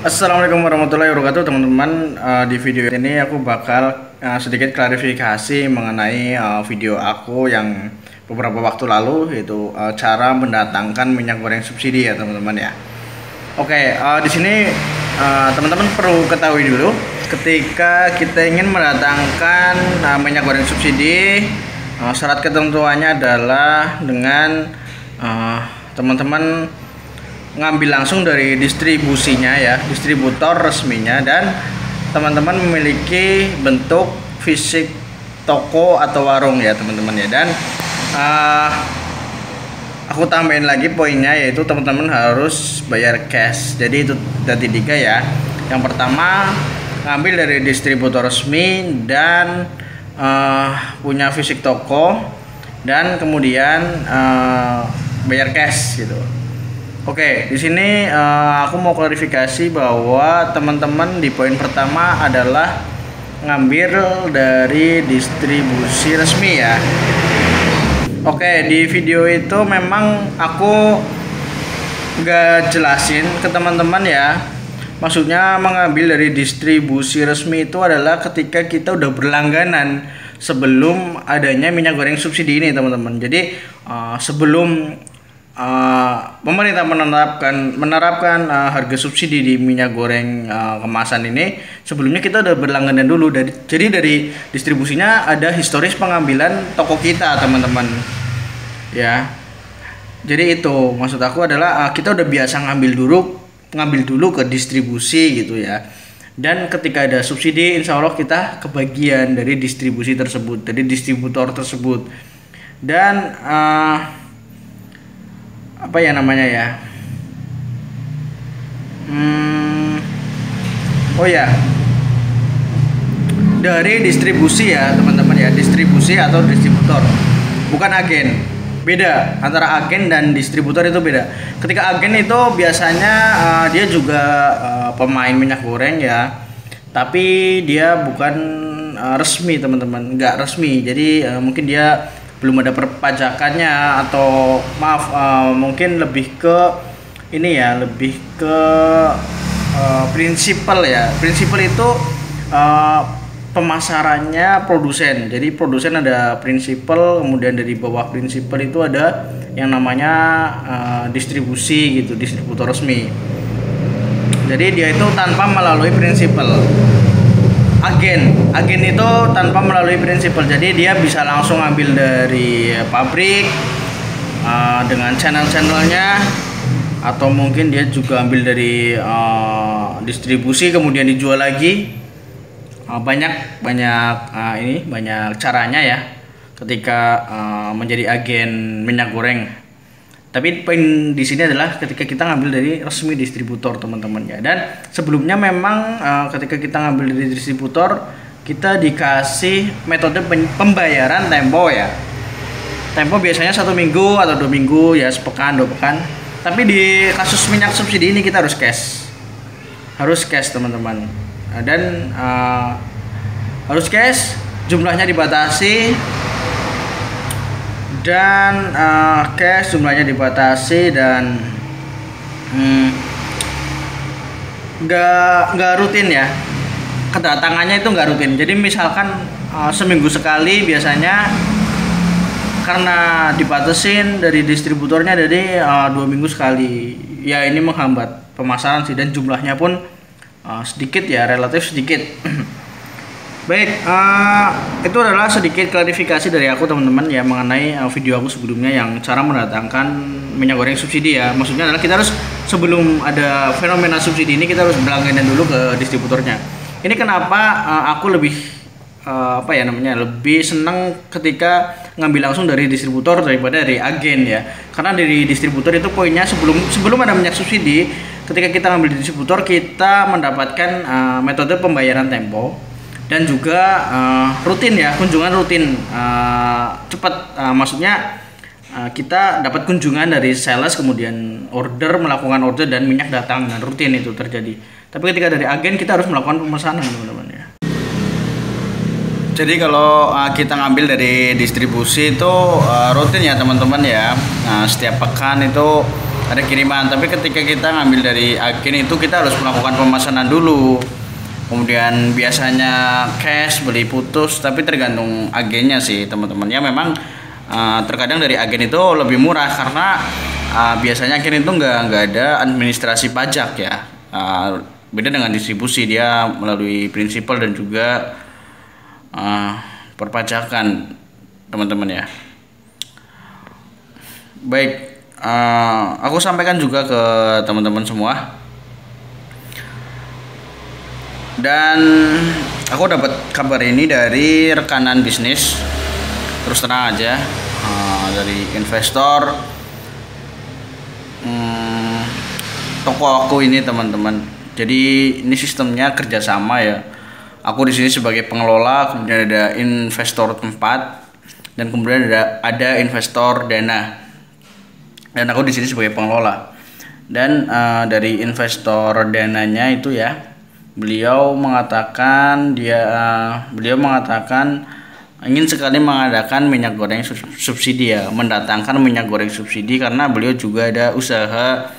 Assalamualaikum warahmatullahi wabarakatuh teman-teman. Di video ini aku bakal sedikit klarifikasi mengenai video aku yang beberapa waktu lalu, yaitu cara mendatangkan minyak goreng subsidi ya teman-teman ya. Oke, di sini teman-teman perlu ketahui dulu, ketika kita ingin mendatangkan minyak goreng subsidi, syarat ketentuannya adalah dengan teman-teman ngambil langsung dari distribusinya ya, distributor resminya, dan teman-teman memiliki bentuk fisik toko atau warung ya teman-teman ya. Dan aku tambahin lagi poinnya, yaitu teman-teman harus bayar cash. Jadi itu dari tiga ya. Yang pertama, ngambil dari distributor resmi dan punya fisik toko, dan kemudian bayar cash gitu. Oke, di sini aku mau klarifikasi bahwa teman-teman di poin pertama adalah ngambil dari distribusi resmi ya. Oke, di video itu memang aku nggak jelasin ke teman-teman ya. Maksudnya mengambil dari distribusi resmi itu adalah ketika kita udah berlangganan sebelum adanya minyak goreng subsidi ini teman-teman. Jadi sebelum pemerintah menerapkan harga subsidi di minyak goreng kemasan ini, sebelumnya kita udah berlangganan dulu. Jadi dari distribusinya ada historis pengambilan toko kita teman-teman ya. Jadi itu maksud aku adalah kita udah biasa ngambil dulu ke distribusi gitu ya. Dan ketika ada subsidi, insya Allah kita kebagian dari distribusi tersebut, dari distributor tersebut. Dan apa ya namanya ya, oh ya, dari distribusi ya teman-teman ya, distribusi atau distributor, bukan agen. Beda antara agen dan distributor, itu beda. Ketika agen itu biasanya dia juga pemain minyak goreng ya, tapi dia bukan resmi teman-teman, nggak resmi. Jadi mungkin dia belum ada perpajakannya, atau maaf, mungkin lebih ke ini ya, lebih ke prinsipal ya. Prinsipal itu pemasarannya produsen. Jadi produsen ada prinsipal, kemudian dari bawah prinsipal itu ada yang namanya distribusi gitu, distributor resmi. Jadi dia itu tanpa melalui prinsipal. Agen itu tanpa melalui prinsipal, jadi dia bisa langsung ambil dari pabrik dengan channel-channelnya, atau mungkin dia juga ambil dari distribusi kemudian dijual lagi. Banyak caranya ya ketika menjadi agen minyak goreng. Tapi poin di sini adalah ketika kita ngambil dari resmi distributor teman-teman ya. Dan sebelumnya memang ketika kita ngambil dari distributor, kita dikasih metode pembayaran tempo ya. Tempo biasanya 1 minggu atau 2 minggu ya, sepekan 2 pekan. Tapi di kasus minyak subsidi ini kita harus cash teman-teman. Dan harus cash, jumlahnya dibatasi. Dan cash jumlahnya dibatasi, dan nggak rutin ya, kedatangannya itu nggak rutin. Jadi misalkan seminggu sekali biasanya, karena dibatasin dari distributornya, jadi 2 minggu sekali ya. Ini menghambat pemasaran sih, dan jumlahnya pun sedikit ya, relatif sedikit. Baik, itu adalah sedikit klarifikasi dari aku teman-teman ya, mengenai video aku sebelumnya yang cara mendatangkan minyak goreng subsidi ya. Maksudnya adalah kita harus, sebelum ada fenomena subsidi ini, kita harus berlangganan dulu ke distributornya. Ini kenapa aku lebih lebih senang ketika ngambil langsung dari distributor daripada dari agen ya. Karena dari distributor itu poinnya, sebelum ada minyak subsidi, ketika kita ngambil di distributor, kita mendapatkan metode pembayaran tempo. Dan juga rutin ya, kunjungan rutin, cepat. Maksudnya kita dapat kunjungan dari sales, kemudian melakukan order, dan minyak datang, dan rutin itu terjadi. Tapi ketika dari agen, kita harus melakukan pemesanan teman-teman ya. Jadi kalau kita ngambil dari distribusi itu rutin ya teman-teman ya. Setiap pekan itu ada kiriman. Tapi ketika kita ngambil dari agen itu kita harus melakukan pemesanan dulu. Kemudian biasanya cash, beli putus, tapi tergantung agennya sih teman-teman. Ya memang terkadang dari agen itu lebih murah karena biasanya agen itu nggak ada administrasi pajak ya. Beda dengan distribusi, dia melalui prinsipal dan juga perpajakan teman-teman ya. Baik, aku sampaikan juga ke teman-teman semua. Dan aku dapat kabar ini dari rekanan bisnis, terus terang aja, dari investor toko aku ini teman-teman. Jadi ini sistemnya kerjasama ya. Aku di sini sebagai pengelola, kemudian ada investor tempat, dan kemudian ada investor dana. Dan aku di sini sebagai pengelola. Dan dari investor dananya itu ya, beliau mengatakan ingin sekali mengadakan minyak goreng subsidi ya, mendatangkan minyak goreng subsidi karena beliau juga ada usaha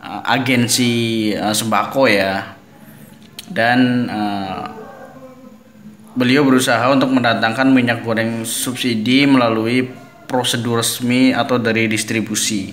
agensi sembako ya, dan beliau berusaha untuk mendatangkan minyak goreng subsidi melalui prosedur resmi atau dari distribusi.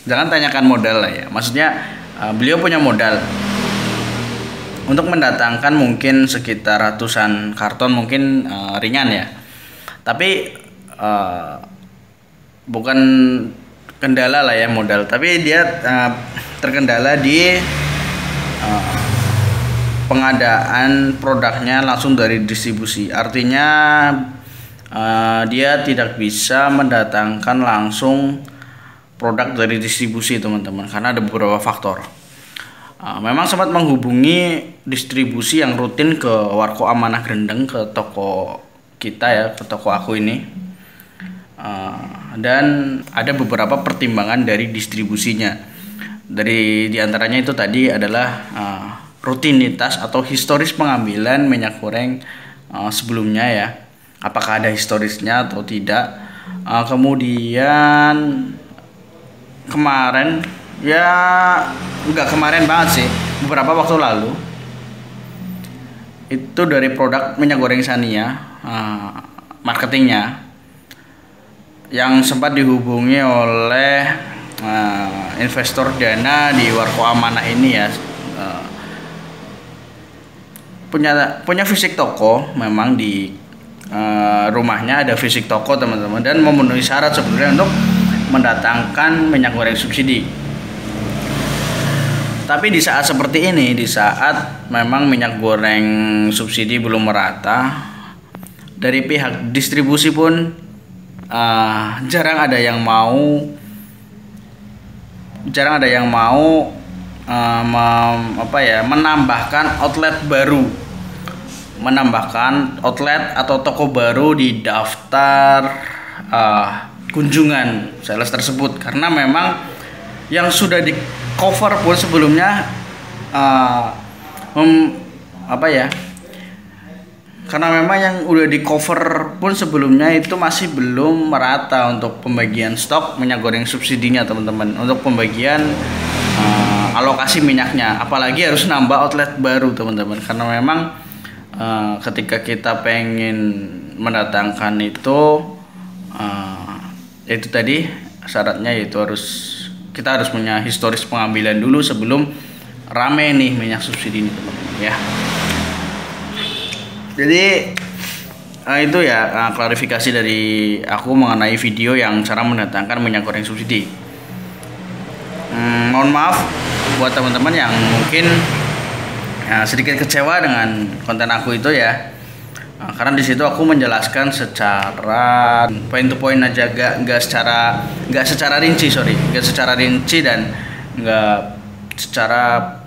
Jangan tanyakan modal lah ya, maksudnya beliau punya modal untuk mendatangkan mungkin sekitar ratusan karton, mungkin ringan ya. Tapi bukan kendala lah ya modal, tapi dia terkendala di pengadaan produknya langsung dari distribusi. Artinya dia tidak bisa mendatangkan langsung produk dari distribusi teman-teman, karena ada beberapa faktor. Memang sempat menghubungi distribusi yang rutin ke Warko Amanah Grendeng, ke toko kita ya, ke toko aku ini, dan ada beberapa pertimbangan dari distribusinya. Dari diantaranya itu tadi adalah rutinitas atau historis pengambilan minyak goreng sebelumnya ya, apakah ada historisnya atau tidak. Kemudian kemarin ya, enggak kemarin banget sih, beberapa waktu lalu itu dari produk minyak goreng Sania, marketingnya yang sempat dihubungi oleh investor dana di Warko Amanah ini ya, punya fisik toko, memang di rumahnya ada fisik toko teman-teman, dan memenuhi syarat sebenarnya untuk mendatangkan minyak goreng subsidi. Tapi di saat seperti ini, di saat memang minyak goreng subsidi belum merata, dari pihak distribusi pun jarang ada yang mau menambahkan outlet baru, menambahkan outlet atau toko baru di daftar kunjungan sales tersebut, karena memang yang sudah di cover pun sebelumnya karena memang yang udah di cover pun sebelumnya itu masih belum merata untuk pembagian stok minyak goreng subsidinya teman-teman, untuk pembagian alokasi minyaknya, apalagi harus nambah outlet baru teman-teman, karena memang ketika kita pengen mendatangkan itu tadi syaratnya, yaitu kita harus punya historis pengambilan dulu sebelum rame nih minyak subsidi ini teman-teman ya. Jadi itu ya klarifikasi dari aku mengenai video yang cara mendatangkan minyak goreng subsidi. Mohon maaf buat teman-teman yang mungkin sedikit kecewa dengan konten aku itu ya, karena di situ aku menjelaskan secara point to point aja, nggak secara rinci dan nggak secara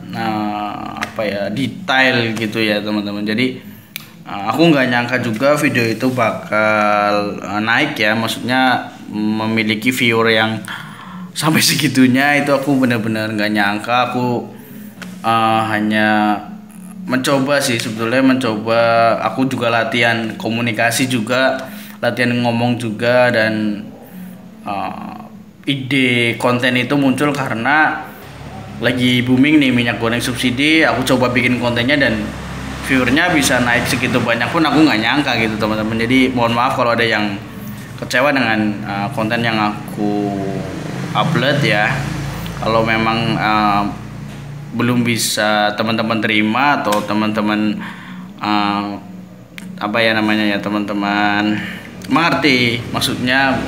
detail gitu ya teman-teman. Jadi aku nggak nyangka juga video itu bakal naik ya, maksudnya memiliki viewer yang sampai segitunya. Itu aku benar-benar nggak nyangka. Aku hanya mencoba sih sebetulnya, aku juga latihan komunikasi juga, latihan ngomong juga, dan ide konten itu muncul karena lagi booming nih minyak goreng subsidi. Aku coba bikin kontennya dan viewernya bisa naik segitu banyak pun aku nggak nyangka gitu teman-teman. Jadi mohon maaf kalau ada yang kecewa dengan konten yang aku upload ya. Kalau memang belum bisa teman-teman terima atau teman-teman apa ya namanya ya, teman-teman mengerti maksudnya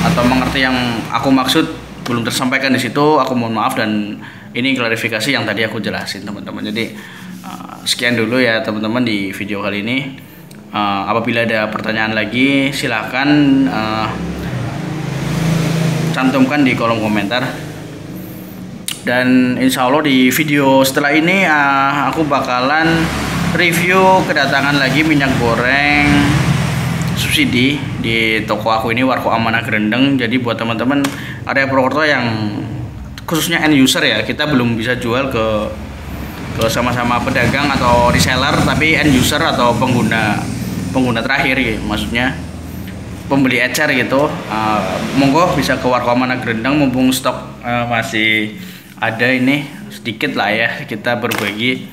atau mengerti yang aku maksud belum tersampaikan di situ, aku mohon maaf. Dan ini klarifikasi yang tadi aku jelasin teman-teman. Jadi sekian dulu ya teman-teman di video kali ini. Apabila ada pertanyaan lagi silahkan cantumkan di kolom komentar. Dan insya Allah di video setelah ini aku bakalan review kedatangan lagi minyak goreng subsidi di toko aku ini, Warko Amanah Grendeng. Jadi buat teman-teman area Purwokerto yang khususnya end user ya, kita belum bisa jual ke sama-sama pedagang atau reseller, tapi end user atau pengguna terakhir ya, maksudnya pembeli ecer gitu. Monggo bisa ke Warko Amanah Grendeng mumpung stok masih ada, ini sedikit lah ya, kita berbagi,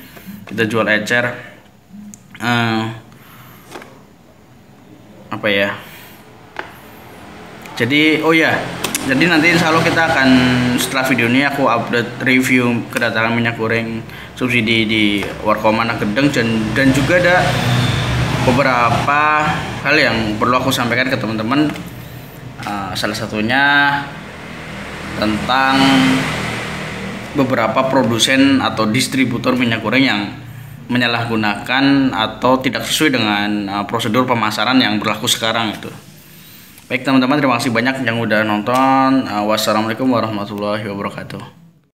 kita jual ecer. Apa ya, jadi jadi nanti insya Allah kita akan, setelah video ini aku upload review kedatangan minyak goreng subsidi di Warko Amanah Grendeng, dan juga ada beberapa hal yang perlu aku sampaikan ke teman-teman. Salah satunya tentang beberapa produsen atau distributor minyak goreng yang menyalahgunakan atau tidak sesuai dengan prosedur pemasaran yang berlaku sekarang itu. Baik teman-teman, terima kasih banyak yang udah nonton. Wassalamualaikum warahmatullahi wabarakatuh.